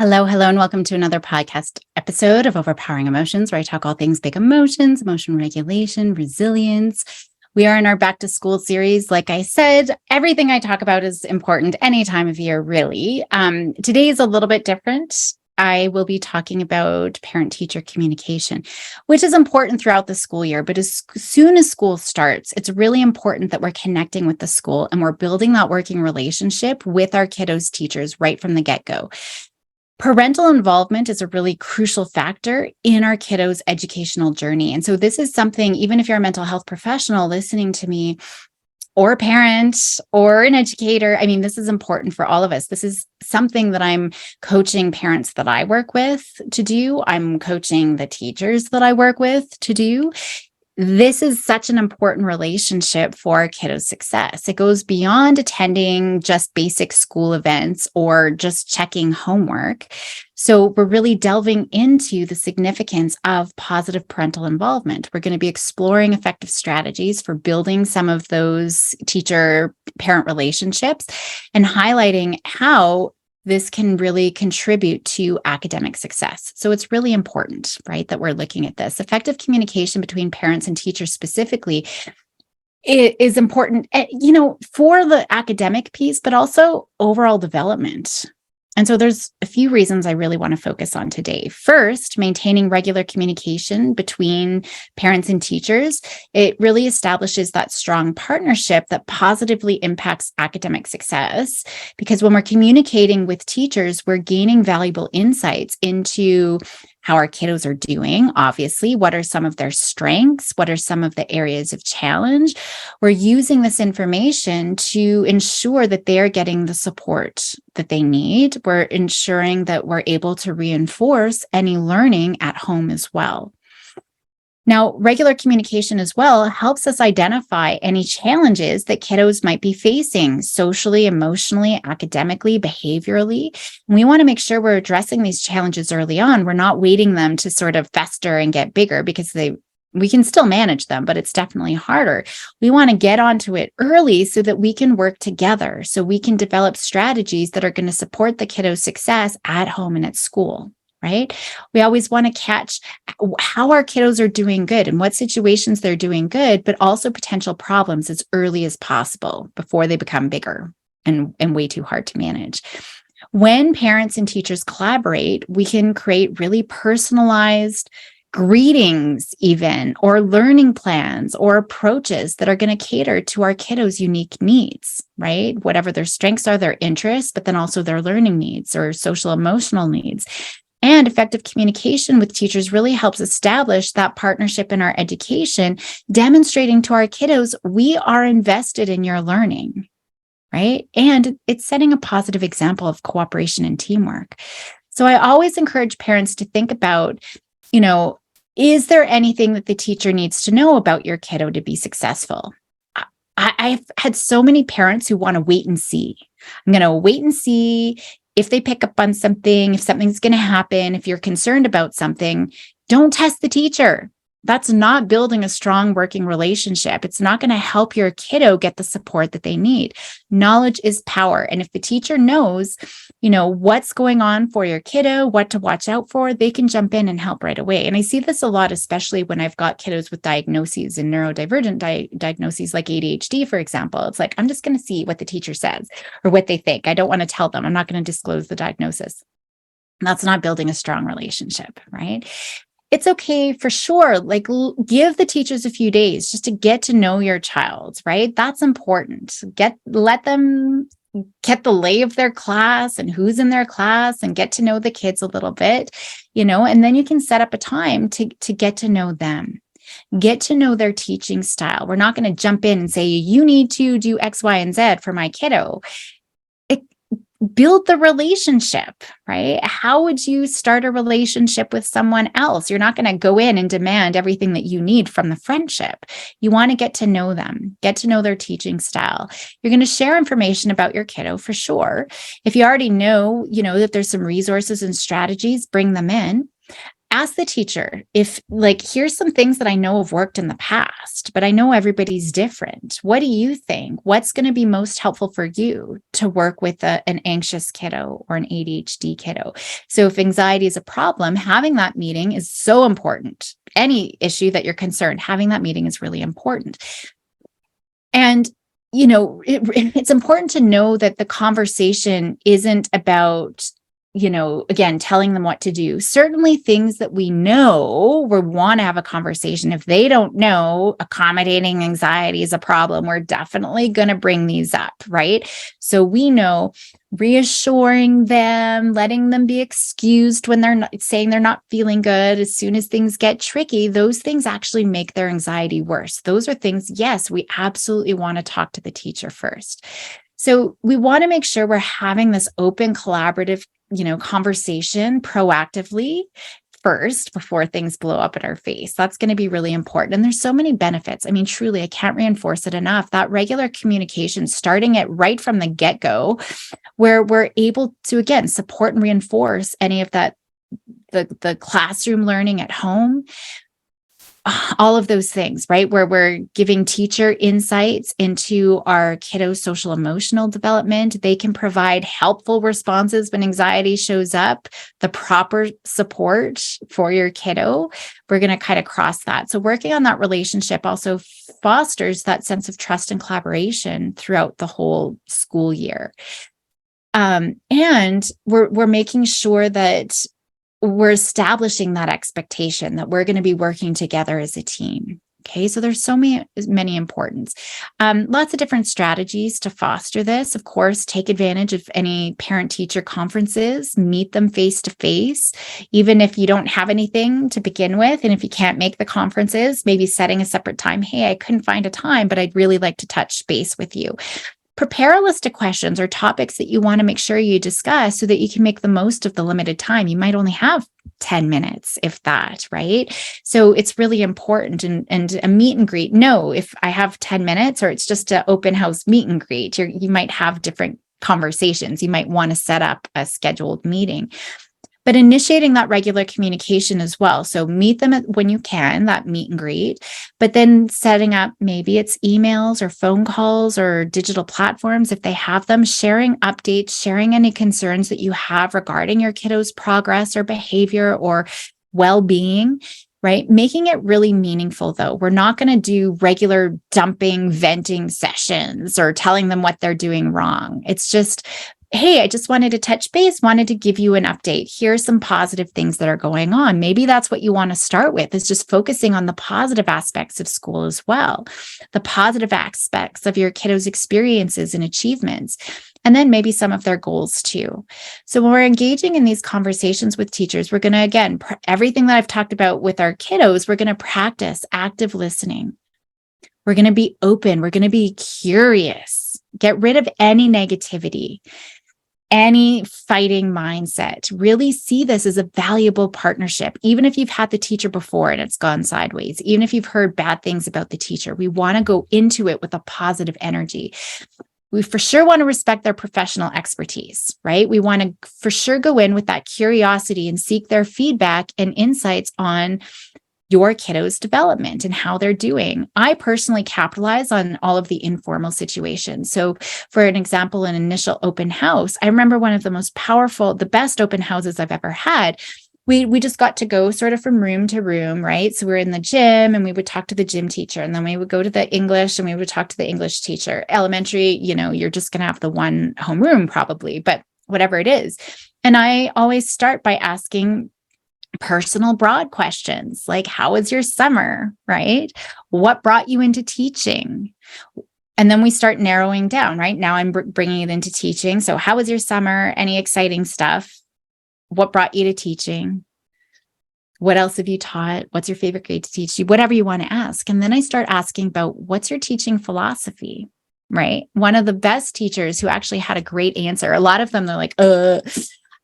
Hello, hello, and welcome to another podcast episode of Overpowering Emotions, where I talk all things big emotions, emotion regulation, resilience. We are in our back to school series. Like I said, everything I talk about is important any time of year, really. Today is a little bit different. I will be talking about parent-teacher communication, which is important throughout the school year. But as soon as school starts, it's really important that we're connecting with the school and we're building that working relationship with our kiddos' teachers right from the get-go. Parental involvement is a really crucial factor in our kiddos' educational journey. And so this is something, even if you're a mental health professional listening to me, or a parent or an educator, I mean, this is important for all of us. This is something that I'm coaching parents that I work with to do. I'm coaching the teachers that I work with to do. This is such an important relationship for our kiddos' success. It goes beyond attending just basic school events or just checking homework. So we're really delving into the significance of positive parental involvement. We're going to be exploring effective strategies for building some of those teacher-parent relationships and highlighting how this can really contribute to academic success. So it's really important, right, that we're looking at this. Effective communication between parents and teachers specifically is important, for the academic piece, but also overall development. And so there's a few reasons I really want to focus on today. First, maintaining regular communication between parents and teachers. It really establishes that strong partnership that positively impacts academic success. Because when we're communicating with teachers, we're gaining valuable insights into how our kiddos are doing, obviously. What are some of their strengths? What are some of the areas of challenge? We're using this information to ensure that they're getting the support that they need. We're ensuring that we're able to reinforce any learning at home as well. Now, regular communication as well helps us identify any challenges that kiddos might be facing socially, emotionally, academically, behaviorally. And we want to make sure we're addressing these challenges early on. We're not waiting them to sort of fester and get bigger because we can still manage them, but it's definitely harder. We want to get onto it early so that we can work together, so we can develop strategies that are going to support the kiddo's success at home and at school. Right? We always want to catch how our kiddos are doing good and what situations they're doing good, but also potential problems as early as possible before they become bigger and way too hard to manage. When parents and teachers collaborate, we can create really personalized greetings even, or learning plans or approaches that are going to cater to our kiddos' unique needs, right? Whatever their strengths are, their interests, but then also their learning needs or social emotional needs. And effective communication with teachers really helps establish that partnership in our education, demonstrating to our kiddos, we are invested in your learning, right? And it's setting a positive example of cooperation and teamwork. So I always encourage parents to think about, is there anything that the teacher needs to know about your kiddo to be successful? I've had so many parents who want to wait and see. I'm going to wait and see if they pick up on something, if something's going to happen, if you're concerned about something. Don't test the teacher. That's not building a strong working relationship. It's not going to help your kiddo get the support that they need. Knowledge is power. And if the teacher knows, what's going on for your kiddo, what to watch out for, they can jump in and help right away. And I see this a lot, especially when I've got kiddos with diagnoses and neurodivergent diagnoses like ADHD, for example. It's like, I'm just going to see what the teacher says or what they think. I don't want to tell them. I'm not going to disclose the diagnosis. That's not building a strong relationship, right? It's okay for sure. Like, give the teachers a few days just to get to know your child, right? That's important. Let them get the lay of their class and who's in their class and get to know the kids a little bit, and then you can set up a time to get to know them. Get to know their teaching style. We're not going to jump in and say, you need to do X, Y, and Z for my kiddo. Build the relationship, right? How would you start a relationship with someone else? You're not going to go in and demand everything that you need from the friendship. You want to get to know them, get to know their teaching style. You're going to share information about your kiddo for sure. If you already know, that there's some resources and strategies, bring them in. ask the teacher if, like, here's some things that I know have worked in the past, but I know everybody's different. What do you think? What's going to be most helpful for you to work with an anxious kiddo or an ADHD kiddo? So if anxiety is a problem, having that meeting is so important. Any issue that you're concerned, having that meeting is really important. And it's important to know that the conversation isn't about, again, telling them what to do. Certainly things that we know, we want to have a conversation. If they don't know accommodating anxiety is a problem, we're definitely going to bring these up, right? So we know reassuring them, letting them be excused when they're not, saying they're not feeling good. As soon as things get tricky, those things actually make their anxiety worse. Those are things, yes, we absolutely want to talk to the teacher first. So we want to make sure we're having this open, collaborative, conversation proactively first before things blow up in our face. That's going to be really important. And there's so many benefits. I mean, truly, I can't reinforce it enough. That regular communication, starting it right from the get-go, where we're able to, again, support and reinforce any of that, the classroom learning at home, all of those things, right? Where we're giving teacher insights into our kiddo's social emotional development. They can provide helpful responses when anxiety shows up, the proper support for your kiddo. We're going to kind of cross that. So working on that relationship also fosters that sense of trust and collaboration throughout the whole school year. And we're making sure that we're establishing that expectation that we're going to be working together as a team. Okay, so there's so many importance. Lots of different strategies to foster this. Of course, take advantage of any parent-teacher conferences, meet them face-to-face, even if you don't have anything to begin with. And if you can't make the conferences, maybe setting a separate time. Hey, I couldn't find a time, but I'd really like to touch base with you. Prepare a list of questions or topics that you want to make sure you discuss so that you can make the most of the limited time. You might only have 10 minutes, if that, right? So it's really important. And a meet and greet, no, if I have 10 minutes or it's just an open house meet and greet, you might have different conversations. You might want to set up a scheduled meeting. But initiating that regular communication as well. So meet them when you can, that meet and greet, but then setting up, maybe it's emails or phone calls or digital platforms if they have them, sharing updates, sharing any concerns that you have regarding your kiddo's progress or behavior or well-being, right? Making it really meaningful though. We're not going to do regular dumping, venting sessions or telling them what they're doing wrong. It's just, hey, I just wanted to touch base, wanted to give you an update. Here's some positive things that are going on. Maybe that's what you want to start with, is just focusing on the positive aspects of school as well, the positive aspects of your kiddo's experiences and achievements, and then maybe some of their goals too. So when we're engaging in these conversations with teachers, we're going to, again, everything that I've talked about with our kiddos, we're going to practice active listening. We're going to be open. We're going to be curious. Get rid of any negativity, any fighting mindset. Really see this as a valuable partnership. Even if you've had the teacher before and it's gone sideways, even if you've heard bad things about the teacher, we want to go into it with a positive energy. We for sure want to respect their professional expertise, right? We want to for sure go in with that curiosity and seek their feedback and insights on your kiddo's development and how they're doing. I personally capitalize on all of the informal situations. So for an example, an initial open house, I remember one of the most powerful, the best open houses I've ever had. We just got to go sort of from room to room, right? So we're in the gym and we would talk to the gym teacher, and then we would go to the English and we would talk to the English teacher. Elementary, you're just going to have the one homeroom probably, but whatever it is. And I always start by asking personal broad questions like, how was your summer, right? What brought you into teaching? And then we start narrowing down, right? Now I'm bringing it into teaching. So how was your summer? Any exciting stuff? What brought you to teaching? What else have you taught? What's your favorite grade to teach you? Whatever you want to ask. And then I start asking about, what's your teaching philosophy, right? One of the best teachers who actually had a great answer, a lot of them, they're like,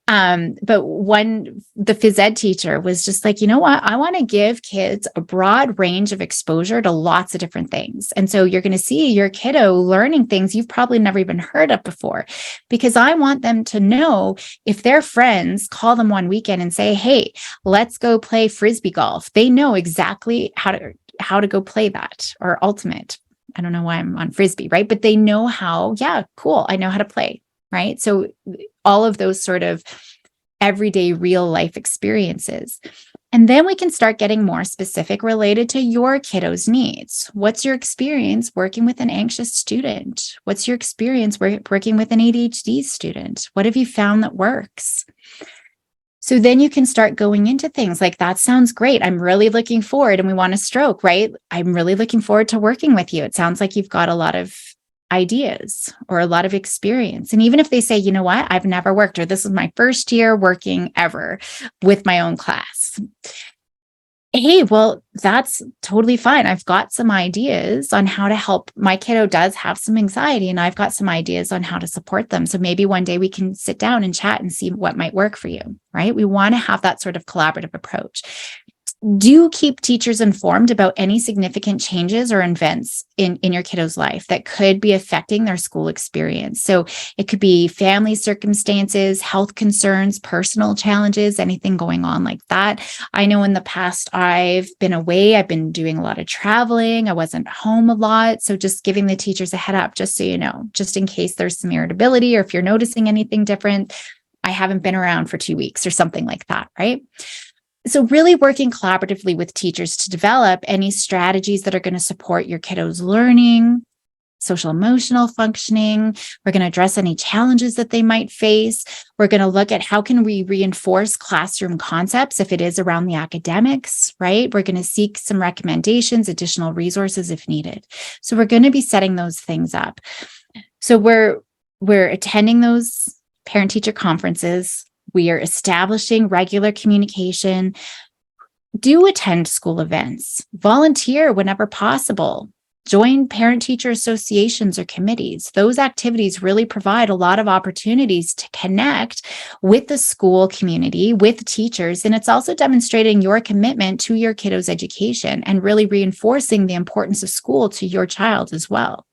But the phys ed teacher was just like, you know what? I want to give kids a broad range of exposure to lots of different things. And so you're going to see your kiddo learning things you've probably never even heard of before, because I want them to know if their friends call them one weekend and say, hey, let's go play Frisbee golf. They know exactly how to go play that, or ultimate. I don't know why I'm on Frisbee, right? But they know how, yeah, cool. I know how to play, right? So all of those sort of everyday real life experiences. And then we can start getting more specific related to your kiddo's needs. What's your experience working with an anxious student? What's your experience working with an ADHD student? What have you found that works? So then you can start going into things like, that sounds great. I'm really looking forward, and we want to stroke, right? I'm really looking forward to working with you. It sounds like you've got a lot of ideas or a lot of experience. And even if they say, you know what, I've never worked, or this is my first year working ever with my own class. Hey, well, that's totally fine. I've got some ideas on how to help. My kiddo does have some anxiety, and I've got some ideas on how to support them. So maybe one day we can sit down and chat and see what might work for you, right? We want to have that sort of collaborative approach. Do keep teachers informed about any significant changes or events in your kiddo's life that could be affecting their school experience. So it could be family circumstances, health concerns, personal challenges, anything going on like that. I know in the past I've been away. I've been doing a lot of traveling. I wasn't home a lot. So just giving the teachers a head up, just so you know, just in case there's some irritability, or if you're noticing anything different, I haven't been around for 2 weeks or something like that, right? So really working collaboratively with teachers to develop any strategies that are going to support your kiddo's learning, social emotional functioning. We're going to address any challenges that they might face. We're going to look at how can we reinforce classroom concepts if it is around the academics, right? We're going to seek some recommendations, additional resources if needed. So we're going to be setting those things up. So we're attending those parent-teacher conferences. We are establishing regular communication. Do attend school events, volunteer whenever possible, join parent-teacher associations or committees. Those activities really provide a lot of opportunities to connect with the school community, with teachers, and it's also demonstrating your commitment to your kiddo's education and really reinforcing the importance of school to your child as well.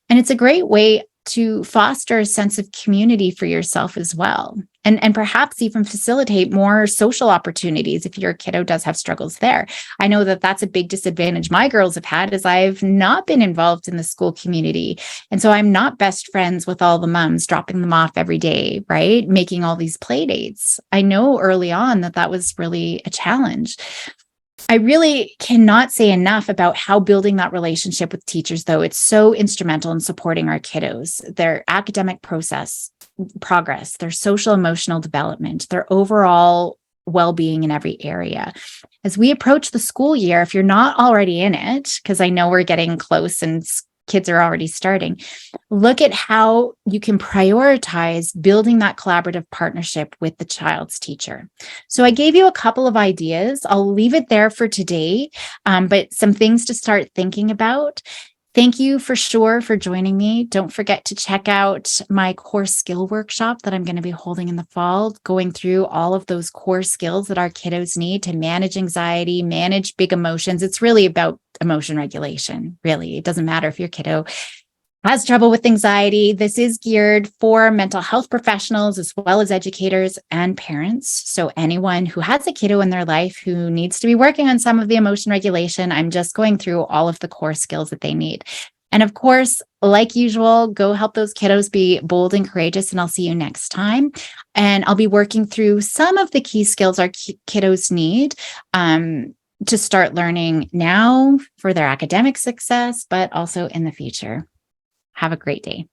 And it's a great way to foster a sense of community for yourself as well. And perhaps even facilitate more social opportunities if your kiddo does have struggles there. I know that that's a big disadvantage my girls have had, is I've not been involved in the school community. And so I'm not best friends with all the moms, dropping them off every day, right? Making all these play dates. I know early on that was really a challenge. I really cannot say enough about how building that relationship with teachers, though, it's so instrumental in supporting our kiddos, their academic progress, their social emotional development, their overall well-being in every area. As we approach the school year, if you're not already in it, because I know we're getting close and kids are already starting, look at how you can prioritize building that collaborative partnership with the child's teacher. So I gave you a couple of ideas. I'll leave it there for today, but some things to start thinking about. Thank you for joining me. Don't forget to check out my core skill workshop that I'm going to be holding in the fall, going through all of those core skills that our kiddos need to manage anxiety, manage big emotions. It's really about emotion regulation, really. It doesn't matter if your kiddo has trouble with anxiety. This is geared for mental health professionals as well as educators and parents. So anyone who has a kiddo in their life who needs to be working on some of the emotion regulation, I'm just going through all of the core skills that they need. And of course, like usual, go help those kiddos be bold and courageous, and I'll see you next time. And I'll be working through some of the key skills our kiddos need to start learning now for their academic success, but also in the future. Have a great day.